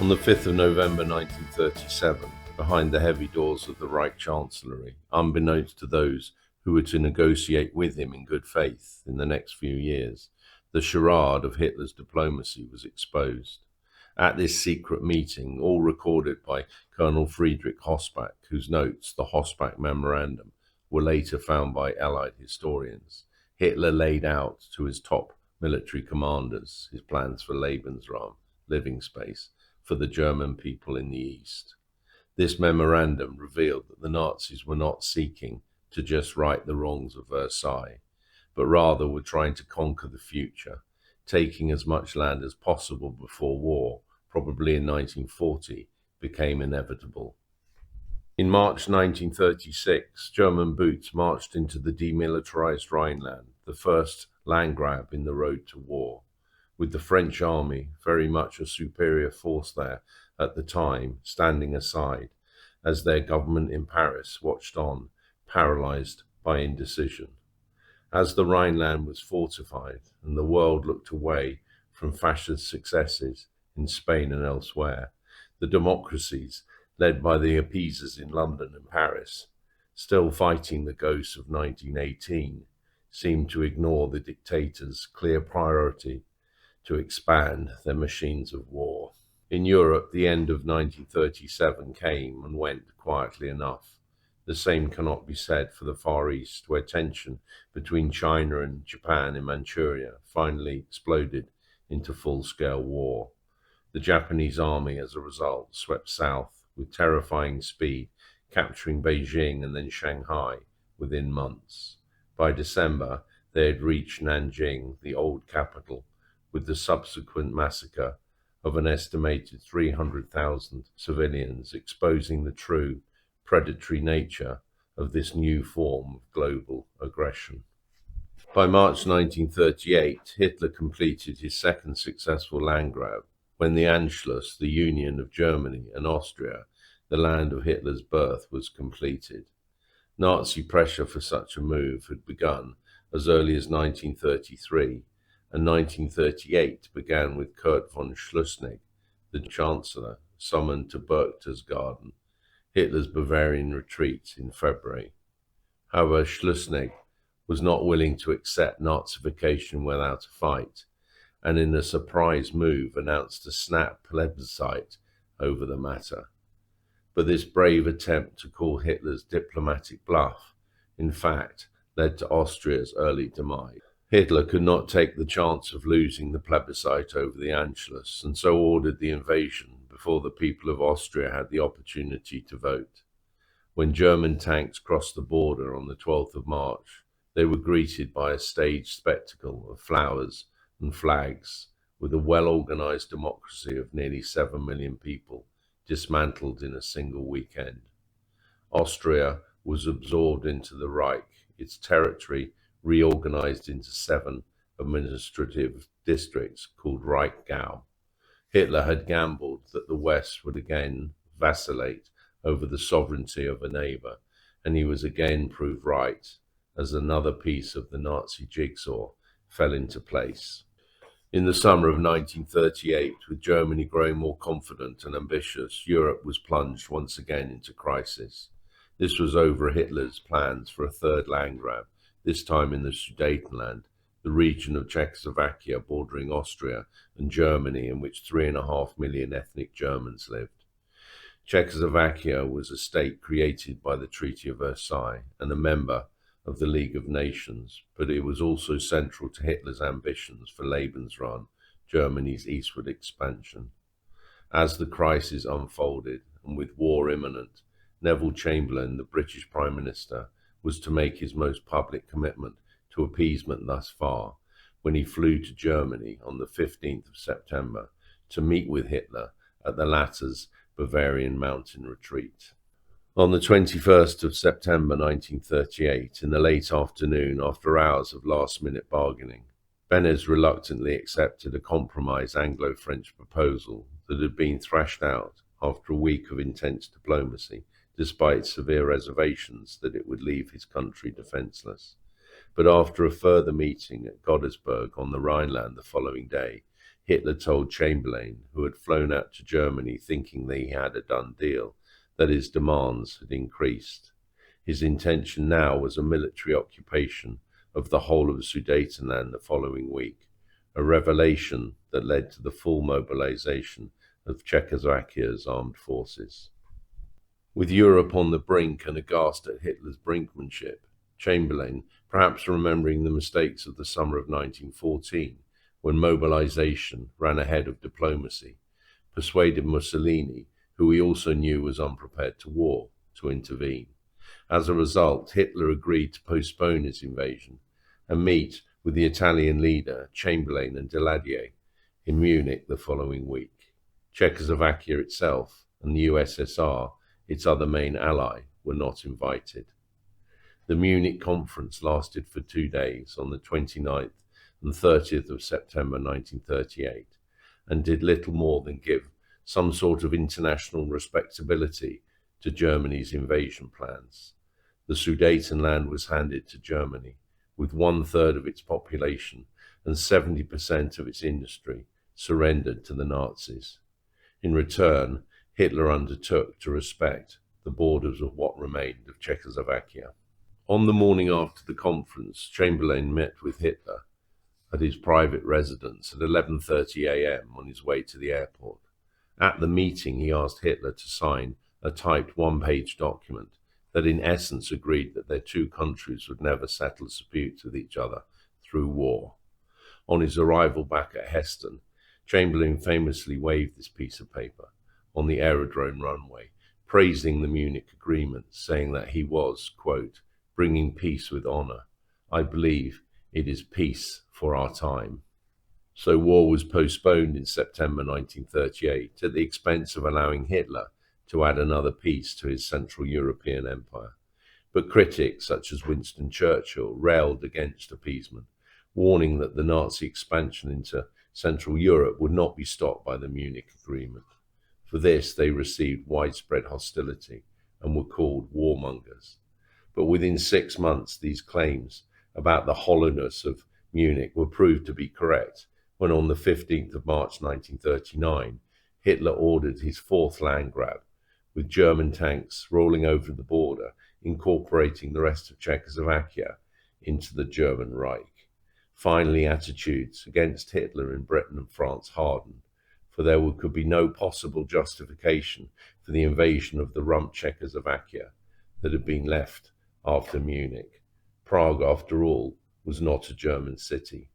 On the 5th of November 1937, behind the heavy doors of the Reich Chancellery, unbeknownst to those who were to negotiate with him in good faith in the next few years, the charade of Hitler's diplomacy was exposed. At this secret meeting, all recorded by Colonel Friedrich Hossbach, whose notes, the Hossbach Memorandum, were later found by Allied historians, Hitler laid out to his top military commanders his plans for Lebensraum, living space, for the German people in the East. This memorandum revealed that the Nazis were not seeking to just right the wrongs of Versailles, but rather were trying to conquer the future, taking as much land as possible before war, probably in 1940, became inevitable. In March 1936, German boots marched into the demilitarized Rhineland, the first land grab in the road to war, with the French army, very much a superior force there at the time, standing aside as their government in Paris watched on, paralyzed by indecision. As the Rhineland was fortified and the world looked away from fascist successes in Spain and elsewhere, the democracies, led by the appeasers in London and Paris, still fighting the ghosts of 1918, seemed to ignore the dictators' clear priority to expand their machines of war. In Europe, the end of 1937 came and went quietly enough. The same cannot be said for the Far East, where tension between China and Japan in Manchuria finally exploded into full-scale war. The Japanese army, as a result, swept south with terrifying speed, capturing Beijing and then Shanghai within months. By December, they had reached Nanjing, the old capital, with the subsequent massacre of an estimated 300,000 civilians, exposing the true predatory nature of this new form of global aggression. By March 1938, Hitler completed his second successful land grab, when the Anschluss, the union of Germany and Austria, the land of Hitler's birth, was completed. Nazi pressure for such a move had begun as early as 1933, and 1938 began with Kurt von Schlussnig, the Chancellor, summoned to Berchtesgaden, Hitler's Bavarian retreat, in February. However, Schlussnig was not willing to accept Nazification without a fight, and in a surprise move announced a snap plebiscite over the matter. But this brave attempt to call Hitler's diplomatic bluff, in fact, led to Austria's early demise. Hitler could not take the chance of losing the plebiscite over the Anschluss, and so ordered the invasion before the people of Austria had the opportunity to vote. When German tanks crossed the border on the 12th of March, they were greeted by a staged spectacle of flowers and flags, with a well-organized democracy of nearly 7 million people dismantled in a single weekend. Austria was absorbed into the Reich, its territory reorganized into 7 administrative districts called Reichsgau. Hitler had gambled that the West would again vacillate over the sovereignty of a neighbor, and he was again proved right, as another piece of the Nazi jigsaw fell into place. In the summer of 1938, with Germany growing more confident and ambitious, Europe was plunged once again into crisis. This was over Hitler's plans for a third land grab, this time in the Sudetenland, the region of Czechoslovakia bordering Austria and Germany, in which 3.5 million ethnic Germans lived. Czechoslovakia was a state created by the Treaty of Versailles and a member of the League of Nations, but it was also central to Hitler's ambitions for Lebensraum, Germany's eastward expansion. As the crisis unfolded, and with war imminent, Neville Chamberlain, the British Prime Minister, was to make his most public commitment to appeasement thus far, when he flew to Germany on the 15th of September to meet with Hitler at the latter's Bavarian mountain retreat. On the 21st of September 1938, in the late afternoon, after hours of last-minute bargaining, Beneš reluctantly accepted a compromise Anglo-French proposal that had been thrashed out after a week of intense diplomacy, despite severe reservations that it would leave his country defenseless. But after a further meeting at Godesberg on the Rhineland the following day, Hitler told Chamberlain, who had flown out to Germany thinking that he had a done deal, that his demands had increased. His intention now was a military occupation of the whole of Sudetenland the following week, a revelation that led to the full mobilization of Czechoslovakia's armed forces. With Europe on the brink and aghast at Hitler's brinkmanship, Chamberlain, perhaps remembering the mistakes of the summer of 1914, when mobilization ran ahead of diplomacy, persuaded Mussolini, who he also knew was unprepared to war, to intervene. As a result, Hitler agreed to postpone his invasion and meet with the Italian leader, Chamberlain and Daladier, in Munich the following week. Czechoslovakia itself and the USSR, its other main ally, were not invited. The Munich conference lasted for 2 days, on the 29th and 30th of September 1938, and did little more than give some sort of international respectability to Germany's invasion plans. The Sudetenland was handed to Germany, with 1/3 of its population and 70% of its industry surrendered to the Nazis. In return, Hitler undertook to respect the borders of what remained of Czechoslovakia. On the morning after the conference, Chamberlain met with Hitler at his private residence at 11:30 a.m. on his way to the airport. At the meeting, he asked Hitler to sign a typed one-page document that in essence agreed that their two countries would never settle disputes with each other through war. On his arrival back at Heston, Chamberlain famously waved this piece of paper on the aerodrome runway, praising the Munich Agreement, saying that he was, quote, bringing peace with honor. I believe it is peace for our time. So war was postponed in September 1938 at the expense of allowing Hitler to add another piece to his Central European empire. But critics such as Winston Churchill railed against appeasement, warning that the Nazi expansion into Central Europe would not be stopped by the Munich Agreement. For this, they received widespread hostility and were called warmongers. But within 6 months, these claims about the hollowness of Munich were proved to be correct, when on the 15th of March 1939, Hitler ordered his fourth land grab, with German tanks rolling over the border, incorporating the rest of Czechoslovakia into the German Reich. Finally, attitudes against Hitler in Britain and France hardened, for there could be no possible justification for the invasion of the rump Czechoslovakia that had been left after Munich. Prague, after all, was not a German city.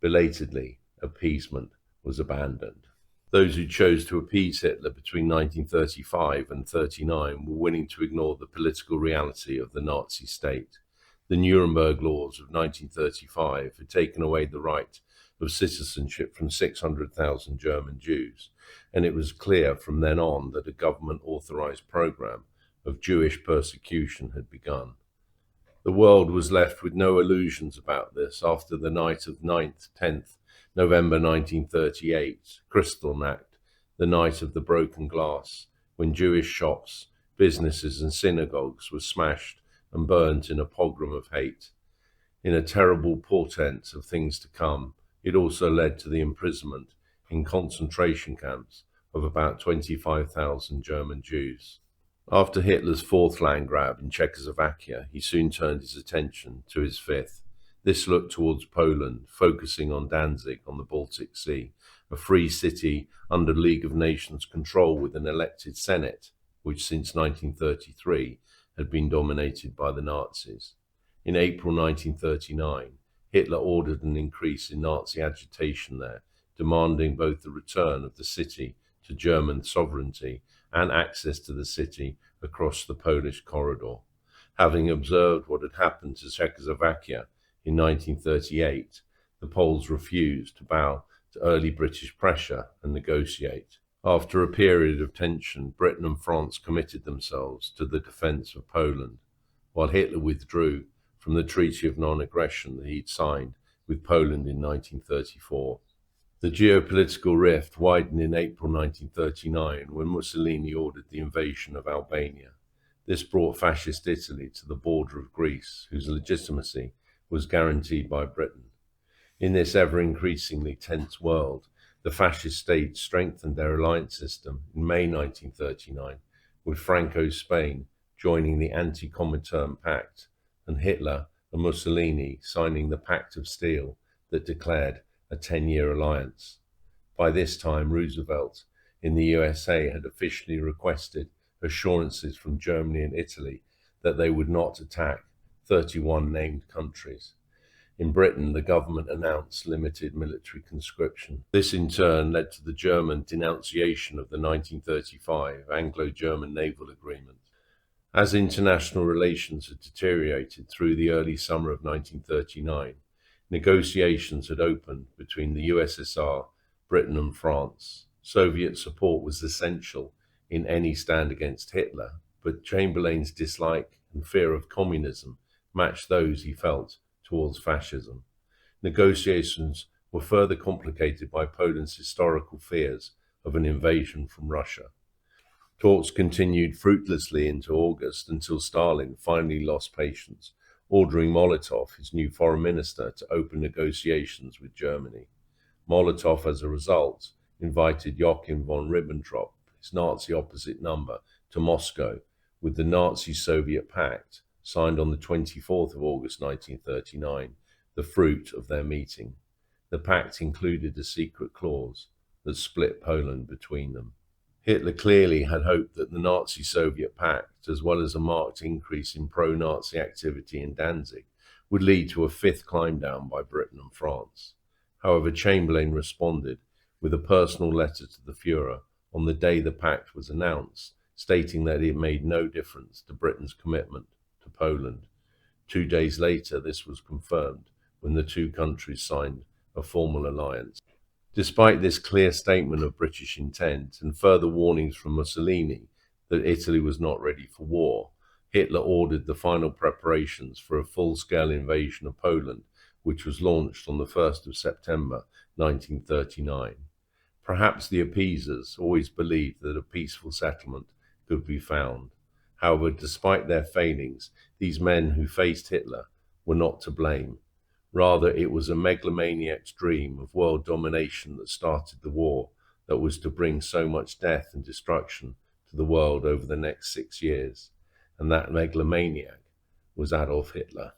Belatedly, appeasement was abandoned. Those who chose to appease Hitler between 1935 and 1939 were willing to ignore the political reality of the Nazi state. The Nuremberg laws of 1935 had taken away the right of citizenship from 600,000 German Jews, and it was clear from then on that a government-authorized program of Jewish persecution had begun. The world was left with no illusions about this after the night of 9th, 10th November 1938, Kristallnacht, the night of the broken glass, when Jewish shops, businesses and synagogues were smashed and burnt in a pogrom of hate. In a terrible portent of things to come, it also led to the imprisonment in concentration camps of about 25,000 German Jews. After Hitler's fourth land grab in Czechoslovakia, he soon turned his attention to his fifth. This looked towards Poland, focusing on Danzig on the Baltic Sea, a free city under League of Nations control with an elected Senate, which since 1933 had been dominated by the Nazis. In April 1939, Hitler ordered an increase in Nazi agitation there, demanding both the return of the city to German sovereignty and access to the city across the Polish corridor. Having observed what had happened to Czechoslovakia in 1938, the Poles refused to bow to early British pressure and negotiate. After a period of tension, Britain and France committed themselves to the defense of Poland, while Hitler withdrew from the Treaty of Non-Aggression that he'd signed with Poland in 1934. The geopolitical rift widened in April 1939 when Mussolini ordered the invasion of Albania. This brought fascist Italy to the border of Greece, whose legitimacy was guaranteed by Britain. In this ever-increasingly tense world, The fascist states strengthened their alliance system in May 1939, with Franco's Spain joining the anti-Comintern Pact and Hitler and Mussolini signing the Pact of Steel that declared a 10-year alliance. By this time, Roosevelt in the USA had officially requested assurances from Germany and Italy that they would not attack 31 named countries. In Britain, the government announced limited military conscription. This in turn led to the German denunciation of the 1935 Anglo-German Naval Agreement. As international relations had deteriorated through the early summer of 1939, negotiations had opened between the USSR, Britain and France. Soviet support was essential in any stand against Hitler, but Chamberlain's dislike and fear of communism matched those he felt towards fascism. Negotiations were further complicated by Poland's historical fears of an invasion from Russia. Talks continued fruitlessly into August until Stalin finally lost patience, ordering Molotov, his new foreign minister, to open negotiations with Germany. Molotov, as a result, invited Joachim von Ribbentrop, his Nazi opposite number, to Moscow, with the Nazi-Soviet Pact, signed on the 24th of August 1939, the fruit of their meeting. The pact included a secret clause that split Poland between them. Hitler clearly had hoped that the Nazi-Soviet Pact, as well as a marked increase in pro-Nazi activity in Danzig, would lead to a fifth climb down by Britain and France. However, Chamberlain responded with a personal letter to the Führer on the day the pact was announced, stating that it made no difference to Britain's commitment to Poland. 2 days later, this was confirmed when the two countries signed a formal alliance. Despite this clear statement of British intent and further warnings from Mussolini that Italy was not ready for war, Hitler ordered the final preparations for a full-scale invasion of Poland, which was launched on the 1st of September 1939. Perhaps the appeasers always believed that a peaceful settlement could be found. However, despite their failings, these men who faced Hitler were not to blame. Rather, it was a megalomaniac's dream of world domination that started the war that was to bring so much death and destruction to the world over the next 6 years. And that megalomaniac was Adolf Hitler.